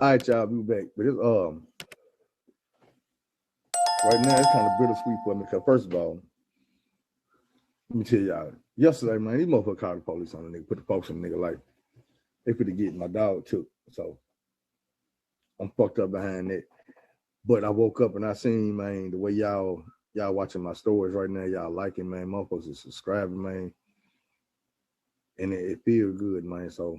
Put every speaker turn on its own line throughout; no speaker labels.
All right, y'all, be back. But it's right now it's kind of bittersweet for me because first of all, let me tell y'all, yesterday, man, these motherfuckers called the police on the nigga, put the folks on the nigga like they finna get my dog took. So I'm fucked up behind that. But I woke up and I seen, man, the way y'all watching my stories right now, y'all liking, man, motherfuckers is subscribing, man. And it feels good, man. So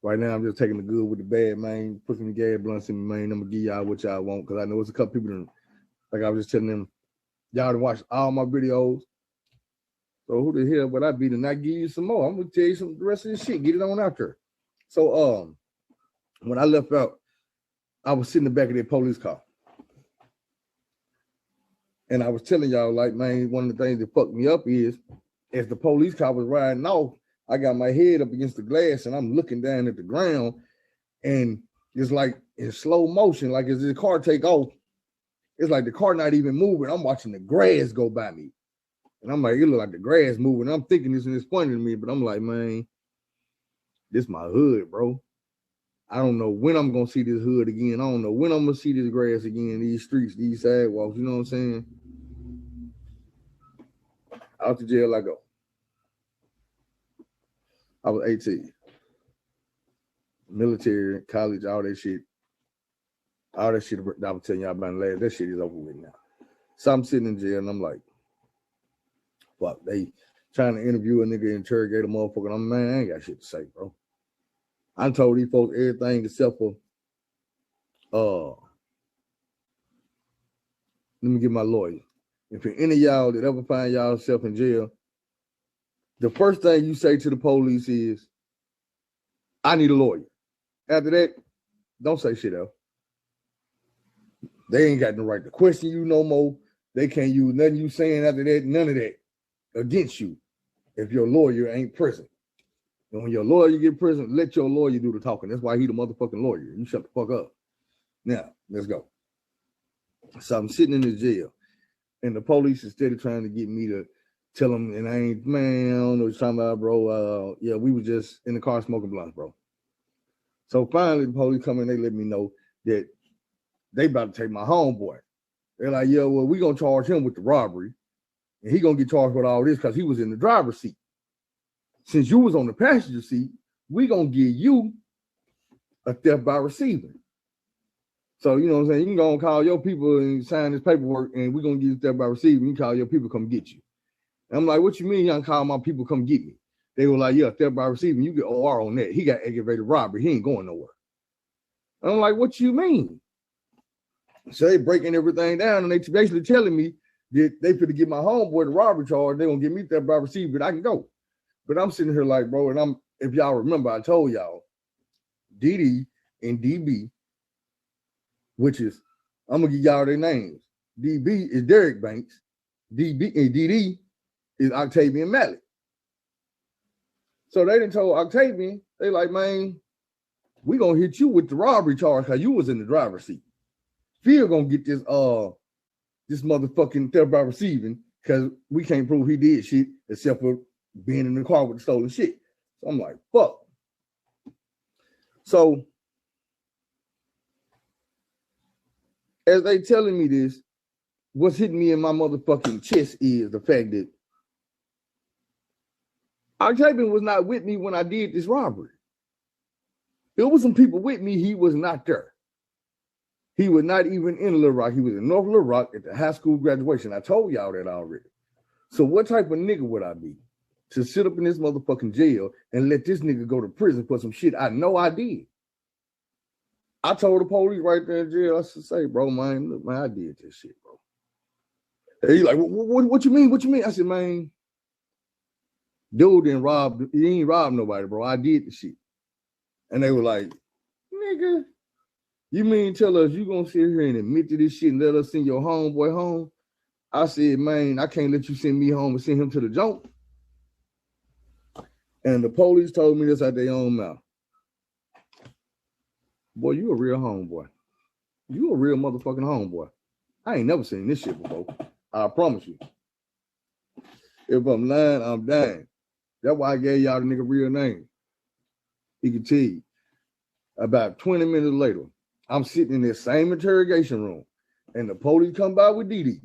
right now I'm just taking the good with the bad, man. Put some gas blunts in me, man. I'm gonna give y'all what y'all want. Cause I know it's a couple people that, like I was just telling them, y'all to watch all my videos. So who the hell would I be to not give you some more? I'm gonna tell you some the rest of this shit. Get it on out there. So when I left out, I was sitting in the back of that police car. And I was telling y'all, like, man, one of the things that fucked me up is as the police car was riding off, I got my head up against the glass and I'm looking down at the ground, and it's like in slow motion, like as the car take off, it's like the car not even moving. I'm watching the grass go by me. And I'm like, it look like the grass moving. I'm thinking this and it's funny to me, but I'm like, man, this my hood, bro. I don't know when I'm gonna see this hood again. I don't know when I'm gonna see this grass again, these streets, these sidewalks, you know what I'm saying? Out to jail I go. I was 18. Military, college, all that shit. All that shit I was telling y'all about last, that shit is over with now. So I'm sitting in jail and I'm like, fuck, they trying to interview a nigga, interrogate a motherfucker. I'm, man, I ain't got shit to say, bro. I told these folks everything except for let me get my lawyer. If any of y'all that ever find yourself in jail, the first thing you say to the police is, I need a lawyer. After that, don't say shit else. They ain't got the right to question you no more. They can't use nothing you saying after that, none of that against you if your lawyer ain't present. And when your lawyer get present, let your lawyer do the talking. That's why he the motherfucking lawyer. You shut the fuck up. Now, let's go. So I'm sitting in the jail, and the police is steady trying to get me to tell them, and I ain't, man, I don't know what you're talking about, bro. Yeah, we were just in the car smoking blunts, bro. So finally, the police come in, they let me know that they about to take my homeboy. They're like, yeah, well, we gonna charge him with the robbery, and he gonna get charged with all this because he was in the driver's seat. Since you was on the passenger seat, we gonna give you a theft by receiving. So, you know what I'm saying? You can go and call your people and sign this paperwork, and we're going to give you theft by receiving. You can call your people come get you. And I'm like, what you mean you can call my people come get me? They were like, yeah, theft by receiving. You get OR on that. He got aggravated robbery. He ain't going nowhere. And I'm like, what you mean? So they breaking everything down, and they basically telling me that they finna get my homeboy the robbery charge. They're going to get me theft by receiving, but I can go. But I'm sitting here like, bro, and if y'all remember, I told y'all, DD and DB, which is, I'm gonna give y'all their names. DB is Derek Banks. DB and DD is Octavian Mallett. So they done told Octavian, they like, man, we gonna hit you with the robbery charge because you was in the driver's seat. Phil gonna get this motherfucking theft by receiving because we can't prove he did shit except for being in the car with the stolen shit. So I'm like, fuck. So as they telling me this, what's hitting me in my motherfucking chest is the fact that Octavian was not with me when I did this robbery. There was some people with me. He was not there. He was not even in Little Rock. He was in North Little Rock at the high school graduation. I told y'all that already. So what type of nigga would I be to sit up in this motherfucking jail and let this nigga go to prison for some shit I know I did? I told the police right there in jail, I said, say, bro, man, look, man, I did this shit, bro. And he's like, what you mean? What you mean? I said, man, dude didn't rob, he ain't robbed nobody, bro. I did the shit. And they were like, nigga, you mean tell us you gonna sit here and admit to this shit and let us send your homeboy home? I said, man, I can't let you send me home and send him to the junk. And the police told me this out their own mouth. Boy, you a real homeboy. You a real motherfucking homeboy. I ain't never seen this shit before. I promise you. If I'm lying, I'm dying. That's why I gave y'all the nigga real name. He can tell you. About 20 minutes later, I'm sitting in this same interrogation room, and the police come by with DD,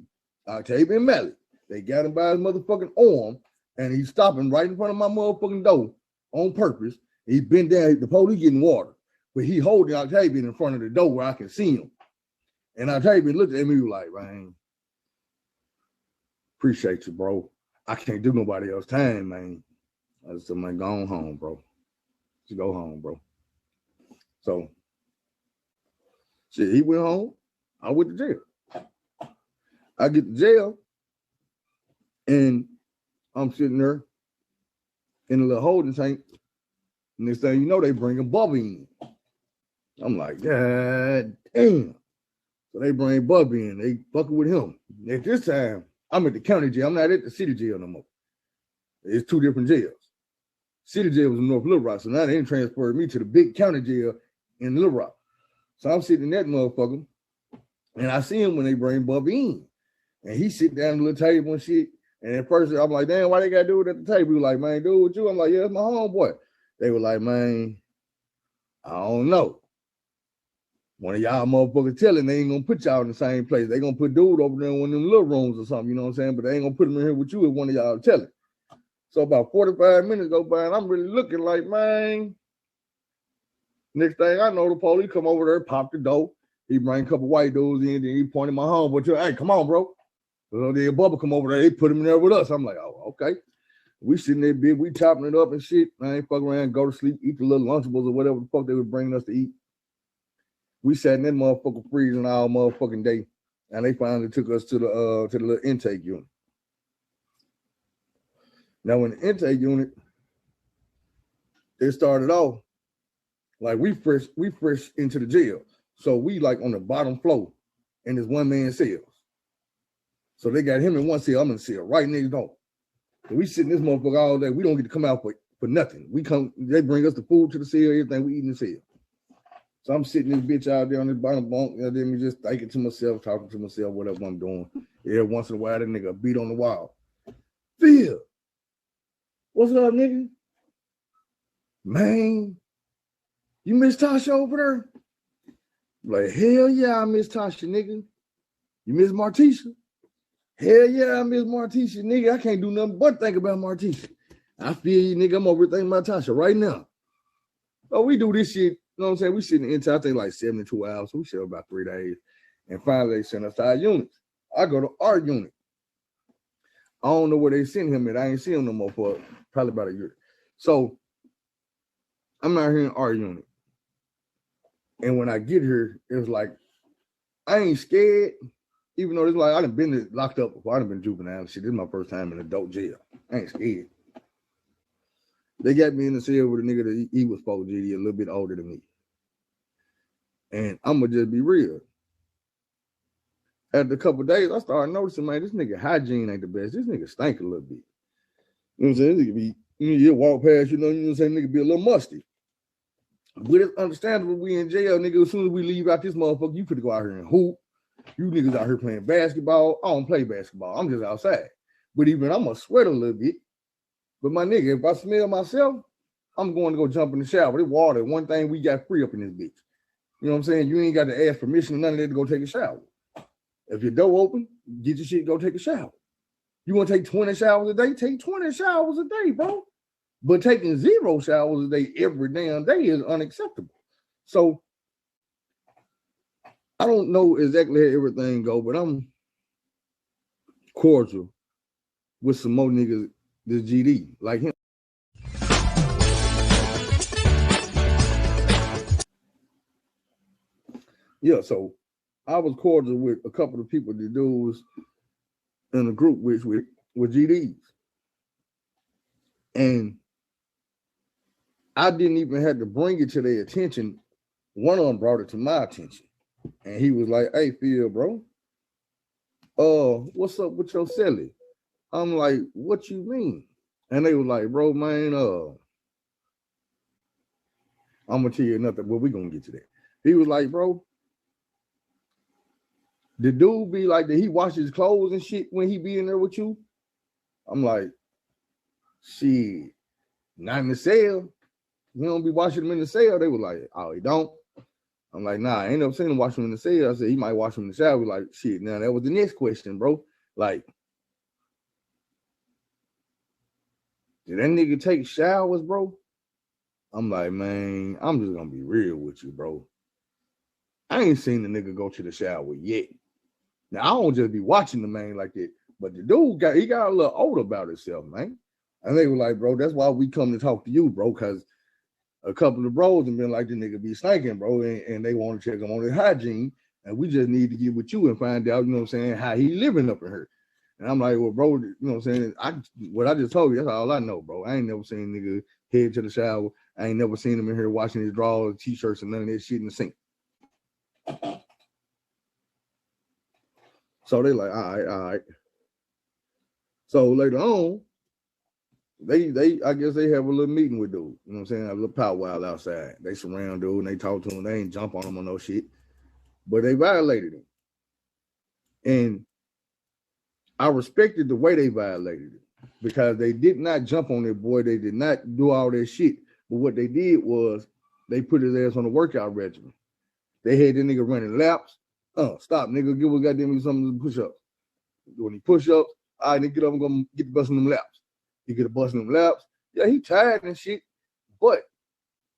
Octavian Mallett. They got him by his motherfucking arm, and he's stopping right in front of my motherfucking door on purpose. He's been there, the police getting water, but he holding Octavian in front of the door where I can see him. And Octavian looked at me like, man, appreciate you, bro. I can't do nobody else time, man. I just said, man, go on home, bro. Just go home, bro. So, shit, he went home. I went to jail. I get to jail, and I'm sitting there in a little holding tank. Next thing you know, they bring Bubby in. I'm like, God damn. So they bring Bubby in. They fucking with him. At this time, I'm at the county jail. I'm not at the city jail no more. It's two different jails. City jail was in North Little Rock, so now they transferred me to the big county jail in Little Rock. So I'm sitting in that motherfucker, and I see him when they bring Bubby in. And he sit down at the little table and shit. And at first, I'm like, damn, why they got to do it at the table? He was like, man, dude, with you? I'm like, yeah, it's my homeboy. They were like, man, I don't know. One of y'all motherfuckers telling they ain't gonna put y'all in the same place. They gonna put dude over there in one of them little rooms or something, you know what I'm saying? But they ain't gonna put him in here with you if one of y'all telling. So about 45 minutes go by, and I'm really looking like, man. Next thing I know, the police come over there, pop the door. He bring a couple white dudes in, then he pointed my homeboy to, hey, come on, bro. So then Bubba come over there, they put him in there with us. I'm like, oh, okay. We sitting there, big, we chopping it up and shit. I ain't fucking around, go to sleep, eat the little Lunchables or whatever the fuck they were bringing us to eat. We sat in that motherfucker freezing all motherfucking day, and they finally took us to the little intake unit. Now, in the intake unit, it started off like we fresh into the jail, so we like on the bottom floor in this one man cells. So they got him in one cell, I'm in the cell right next door. So we sit in this motherfucker all day. We don't get to come out for nothing. We come, they bring us the food to the cell, everything we eat in the cell. So I'm sitting this bitch out there on this bottom bunk, and then me just thinking to myself, talking to myself, whatever I'm doing. Every once in a while, that nigga beat on the wall. Phil, what's up, nigga? Man, you miss Tasha over there? Like, hell yeah, I miss Tasha, nigga. You miss Martisha? Hell yeah, I miss Martisha, nigga. I can't do nothing but think about Martisha. I feel you, nigga. I'm over thinking about Tasha right now. So we do this shit. You know what I'm saying? We sit in the inside, I think like 72 hours. So we sit about 3 days. And finally, they sent us to our units. I go to our unit. I don't know where they sent him at. I ain't seen him no more for probably about a year. So I'm out here in our unit. And when I get here, it was like, I ain't scared, even though it's like, I done been locked up before. I done been juvenile and shit. This is my first time in adult jail. I ain't scared. They got me in the cell with a nigga that he was 4G, a little bit older than me. And I'm going to just be real. After a couple of days, I started noticing, man, this nigga hygiene ain't the best. This nigga stink a little bit. You know what I'm saying? This nigga be, you walk past, you know what I'm saying? Nigga be a little musty. But it's understandable we in jail, nigga. As soon as we leave out this motherfucker, you could go out here and hoop. You niggas out here playing basketball. I don't play basketball. I'm just outside. But even I'm going to sweat a little bit. But my nigga, if I smell myself, I'm going to go jump in the shower. This water, one thing we got free up in this bitch. You know what I'm saying? You ain't got to ask permission or none of that to go take a shower. If your door open, get your shit, go take a shower. You want to take 20 showers a day? Take 20 showers a day, bro. But taking 0 showers a day every damn day is unacceptable. So I don't know exactly how everything go, but I'm cordial with some more niggas this GD like him. Yeah, so I was cordial with a couple of people that dudes in a group with GDs. And I didn't even have to bring it to their attention. One of them brought it to my attention. And he was like, hey, Phil, bro, what's up with your celly? I'm like, what you mean? And they was like, bro, man, I'm gonna tell you nothing, but we're gonna get to that. He was like, bro, the dude be like, did he wash his clothes and shit when he be in there with you? I'm like, shit, not in the cell. He don't be watching him in the cell. They were like, oh, he don't. I'm like, nah, I ain't never seen him watch him in the cell. I said, he might watch him in the shower. Like, shit, now that was the next question, bro. Like, did that nigga take showers, bro? I'm like, man, I'm just gonna be real with you, bro. I ain't seen the nigga go to the shower yet. Now, I don't just be watching the man like that, but the dude got a little older about himself, man. And they were like, bro, that's why we come to talk to you, bro, because a couple of bros have been like, the nigga be stinking, bro, and they want to check him on his hygiene, and we just need to get with you and find out, you know what I'm saying, how he living up in here. And I'm like, well, bro, you know what I'm saying, what I just told you, that's all I know, bro. I ain't never seen a nigga head to the shower. I ain't never seen him in here washing his drawers, t-shirts, and none of that shit in the sink. So they like, all right. So later on, they I guess they have a little meeting with dude. You know what I'm saying? A little powwow outside. They surround dude and they talk to him. They ain't jump on him or no shit. But they violated him. And I respected the way they violated it because they did not jump on that boy. They did not do all that shit. But what they did was they put his ass on a workout regimen. They had the nigga running laps. Stop, nigga. Give a goddamn something to push up. When he push ups, all right, nigga, get up and go get the busting them laps. He get a busting them laps. Yeah, he tired and shit. But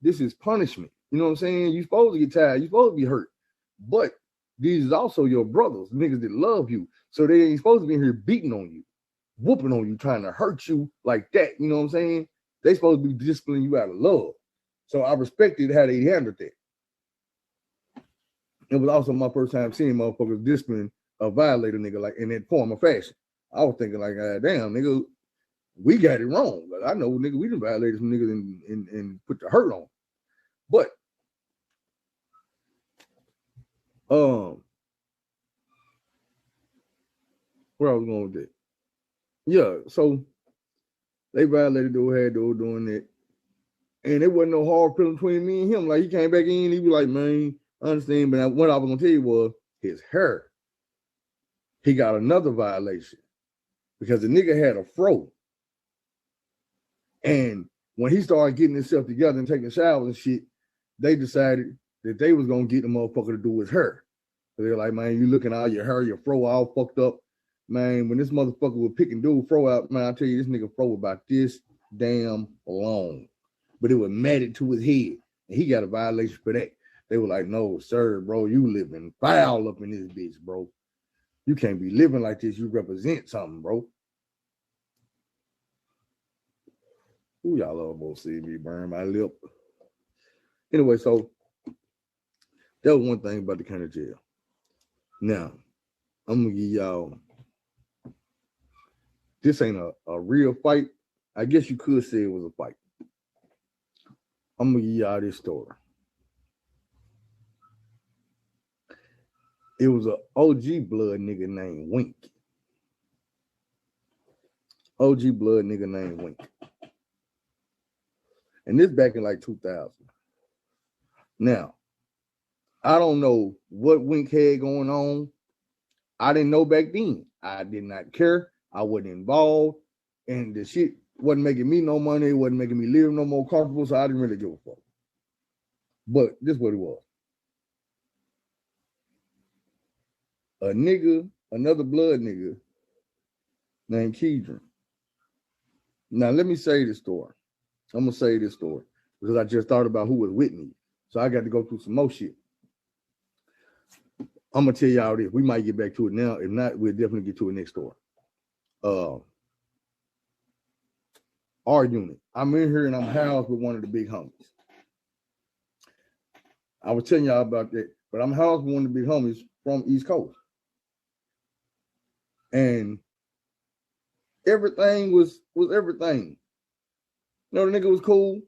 this is punishment. You know what I'm saying? You supposed to get tired. You supposed to be hurt. But these is also your brothers, niggas that love you. So they ain't supposed to be in here beating on you, whooping on you, trying to hurt you like that. You know what I'm saying? They supposed to be disciplining you out of love. So I respected how they handled that. It was also my first time seeing motherfuckers discipline a violator nigga like in that form of fashion. I was thinking like, damn, nigga, we got it wrong. Like, I know, nigga, we done violated some niggas and put the hurt on. But where I was going with that? Yeah, so they violated dude, had dude doing that. And it wasn't no hard feeling between me and him. Like, he came back in, he was like, man, I understand, but what I was gonna tell you was his hair. He got another violation because the nigga had a fro. And when he started getting himself together and taking showers and shit, they decided that they was gonna get the motherfucker to do his hair. So they're like, man, you looking all your hair, your fro all fucked up. Man, when this motherfucker was picking dude fro out, man, I tell you, this nigga fro about this damn long. But it was matted to his head. And he got a violation for that. They were like, no, sir, bro, you living foul up in this bitch, bro. You can't be living like this. You represent something, bro. Ooh, y'all almost see me burn my lip. Anyway, so that was one thing about the county jail. Now, I'm going to give y'all, this ain't a real fight. I guess you could say it was a fight. I'm going to give y'all this story. It was an OG blood nigga named Wink. OG blood nigga named Wink. And this back in like 2000. Now, I don't know what Wink had going on. I didn't know back then. I did not care. I wasn't involved. And the shit wasn't making me no money. It wasn't making me live no more comfortable. So I didn't really give a fuck. But this is what it was. A nigga, another blood nigga named Keedron. Now, let me say this story. I'm going to say this story because I just thought about who was with me. So I got to go through some more shit. I'm going to tell y'all this. We might get back to it now. If not, we'll definitely get to it next story. Our unit. I'm in here and I'm housed with one of the big homies. I was telling y'all about that, but I'm housed with one of the big homies from East Coast. And everything was everything. You know, the nigga was cool.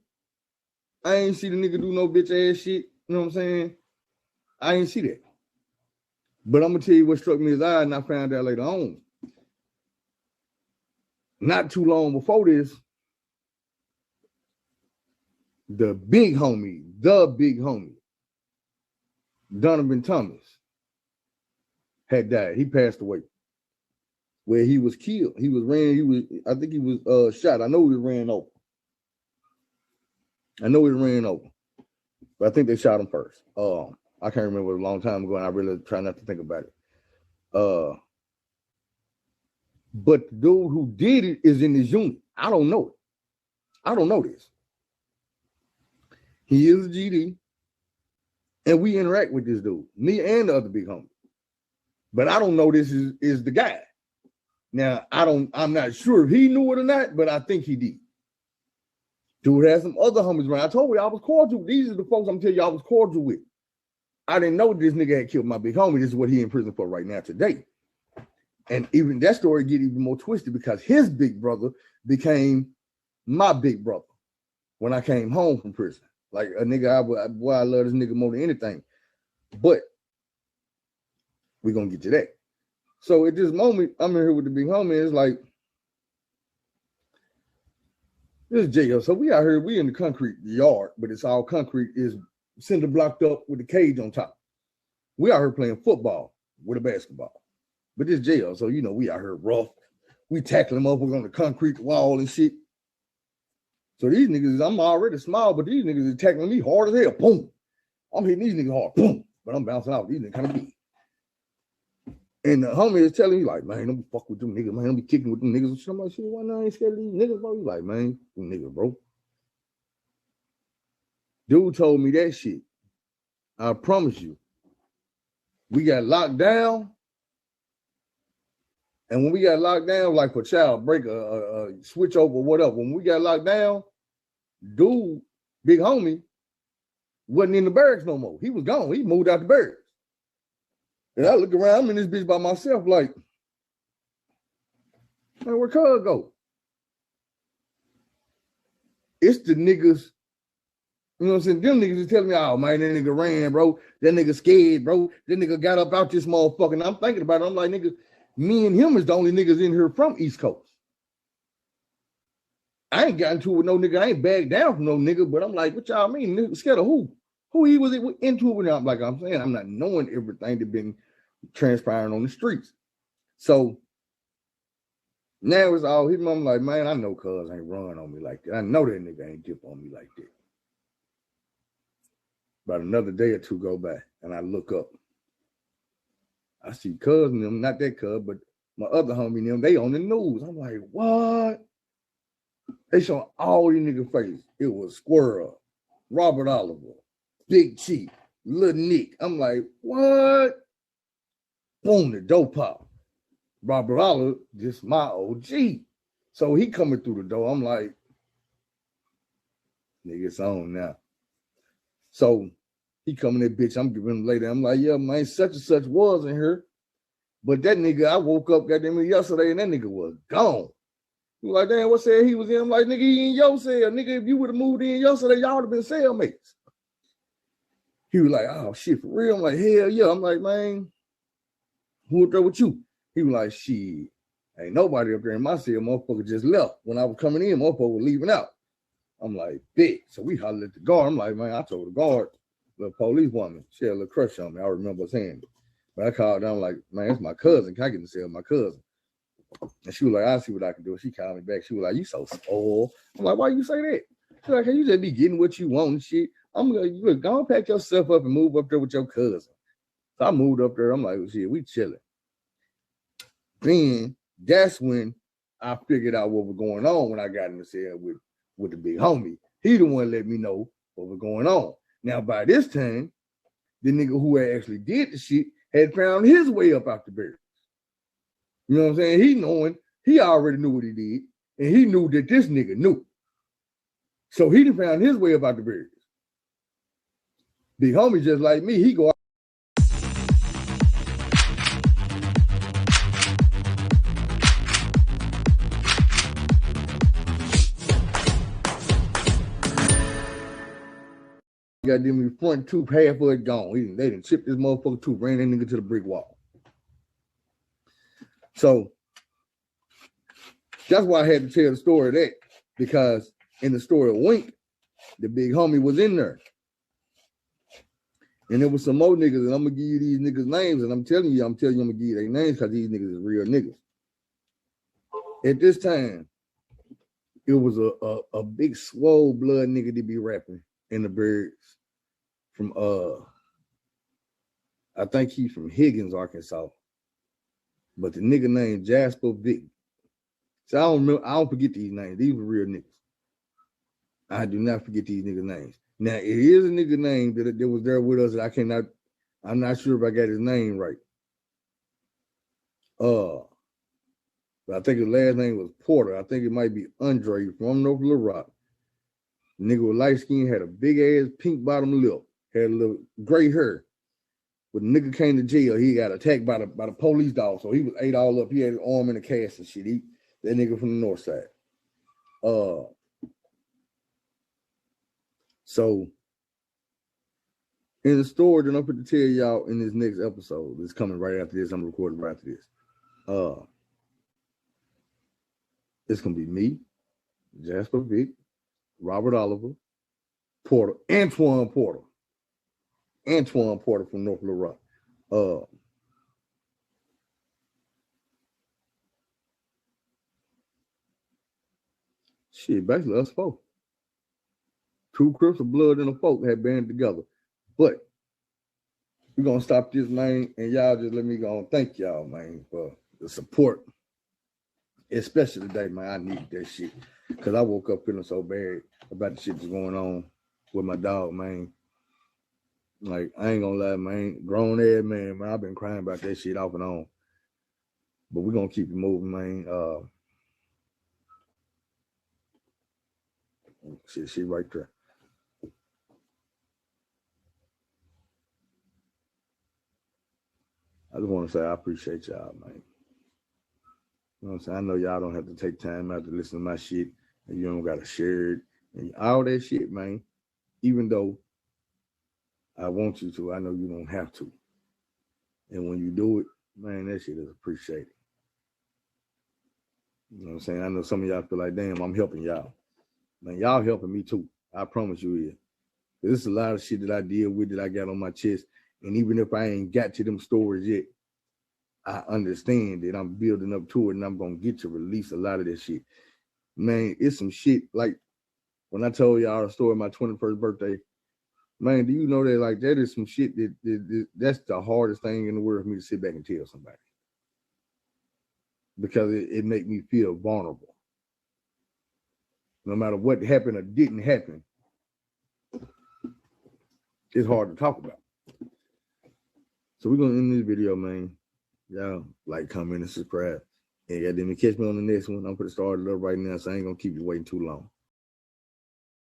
I ain't see the nigga do no bitch ass shit. You know what I'm saying? I ain't see that. But I'm going to tell you what struck me as odd, and I found out later on. Not too long before this, the big homie, Donovan Thomas, had died. He passed away. Where he was killed. I think he was shot. I know he was ran over. I know he ran over, but I think they shot him first. I can't remember, it was a long time ago, and I really try not to think about it. But the dude who did it is in this unit. I don't know it. I don't know this. He is a GD, and we interact with this dude, me and the other big homie. But I don't know this is the guy. Now, I'm not sure if he knew it or not, but I think he did. Dude had some other homies around. I told you I was cordial. These are the folks I'm telling you I was cordial with. I didn't know this nigga had killed my big homie. This is what he in prison for right now today. And even that story get even more twisted because his big brother became my big brother when I came home from prison. Like a nigga, I love this nigga more than anything. But we're going to get to that. So at this moment, I'm in here with the big homie. It's like, this is Jailhouse. So we out here, we in the concrete yard, but it's all concrete, is cinder blocked up with the cage on top. We out here playing football with a basketball. But this Jailhouse, so you know we out here rough. We tackling motherfuckers on the concrete wall and shit. So these niggas, I'm already small, but these niggas are tackling me hard as hell. Boom. I'm hitting these niggas hard. Boom. But I'm bouncing out. These niggas kind of big. And the homie is telling me, like, man, don't fuck with them niggas, man. Don't be kicking with them niggas. I'm like, shit, why not? I ain't scared of these niggas, bro. He's like, man, them niggas, bro. Dude told me that shit. I promise you. We got locked down. And when we got locked down, like for child break, a switch over, whatever. When we got locked down, dude, big homie, wasn't in the barracks no more. He was gone. He moved out the barracks. And I look around, I'm in this bitch by myself, like, man, where cuz go? It's the niggas, you know what I'm saying? Them niggas is telling me, oh man, that nigga ran, bro. That nigga scared, bro. That nigga got up out this motherfucker. And I'm thinking about it. I'm like, nigga, me and him is the only niggas in here from East Coast. I ain't gotten to it with no nigga. I ain't backed down from no nigga, but I'm like, what y'all mean? Nigga, scared of who? Who he was into it with? I'm like, I'm saying, I'm not knowing everything that been transpiring on the streets. So now it's all him. I'm like, man, I know cuz ain't run on me like that. I know that nigga ain't dip on me like that. About another day or two go by, and I look up. I see cuz and them, not that cuz, but my other homie and them, they on the news. I'm like, what? They showing all these nigga faces. It was Squirrel, Robert Oliver, Big Chief, Lil Nick. I'm like, what? Boom, the dope pop. Robert Oliver, just my OG. So he coming through the door. I'm like, nigga, it's on now. So he coming that bitch. I'm giving him later. I'm like, yeah, man, such and such was in here. But that nigga, I woke up goddamn yesterday and that nigga was gone. He was like, damn, what cell he was in? I'm like, nigga, he in your cell. Nigga, if you would have moved in yesterday, y'all would have been cellmates. He was like, oh, shit, for real? I'm like, hell yeah. I'm like, man, who up there with you? He was like, shit, ain't nobody up there in my cell. Motherfucker just left. When I was coming in, motherfucker was leaving out. I'm like, bitch. So we hollered at the guard. I'm like, man, I told the guard, the police woman, she had a little crush on me. I remember saying it. But I called down like, man, it's my cousin. Can I get in the cell with my cousin? And she was like, I'll see what I can do. She called me back. She was like, you so spoiled. I'm like, why you say that? She's like, hey, you just be getting what you want and shit. I'm going to go and pack yourself up and move up there with your cousin. So I moved up there. I'm like, well, shit, we chilling. Then that's when I figured out what was going on when I got in the cell with the big homie. He the one let me know what was going on. Now, by this time, the nigga who actually did the shit had found his way up out the barracks. You know what I'm saying? He already knew what he did, and he knew that this nigga knew. So he done found his way up out the barracks. Big homie just like me, he go out. Got them in front tooth, half of it gone. They done chipped this motherfucker tooth, ran that nigga to the brick wall. So that's why I had to tell the story of that, because in the story of Wink, the big homie was in there. And there was some more niggas, and I'm gonna give you these niggas' names, and I'm telling you I'm gonna give you their names because these niggas is real niggas. At this time, it was a big swole blood nigga to be rapping in the Birds from I think he's from Higgins, Arkansas. But the nigga named Jasper Vick. So I don't forget these names. These were real niggas. I do not forget these niggas' names. Now it is a nigga name that was there with us that I'm not sure if I got his name right. But I think his last name was Porter. I think it might be Andre from North Little Rock. The nigga with light skin, had a big ass pink bottom lip, had a little gray hair. When the nigga came to jail, he got attacked by the police dog, so he was ate all up. He had his arm in a cast and shit. That nigga from the north side. So in the story that I'm going to tell y'all in this next episode, it's coming right after this. I'm recording right after this. It's gonna be me, Jasper Vick, Robert Oliver, Antoine Porter from North Little Rock. Shit, basically us folk. Two Crips of blood and a folk had banded together. But we're gonna stop this, man, and y'all just let me go and thank y'all, man, for the support. Especially today, man, I needed that shit. Cause I woke up feeling so bad about the shit that's going on with my dog, man. Like, I ain't gonna lie, man. Grown ass man, I've been crying about that shit off and on. But we're gonna keep it moving, man. Shit right there. I just want to say I appreciate y'all, man. You know what I'm saying? I know y'all don't have to take time out to listen to my shit, and you don't got to share it, and all that shit, man. Even though I want you to, I know you don't have to. And when you do it, man, that shit is appreciated. You know what I'm saying? I know some of y'all feel like, damn, I'm helping y'all. Man, y'all helping me too. I promise you is. This is a lot of shit that I deal with that I got on my chest. And even if I ain't got to them stories yet, I understand that I'm building up to it and I'm going to get to release a lot of this shit. Man, it's some shit. Like when I told y'all the story of my 21st birthday, man, do you know that like that is some shit that's the hardest thing in the world for me to sit back and tell somebody. Because it make me feel vulnerable. No matter what happened or didn't happen, it's hard to talk about. So we're going to end this video, man. Y'all like, comment, and subscribe. And goddamn, catch me on the next one. I'm going to start it up right now, so I ain't going to keep you waiting too long.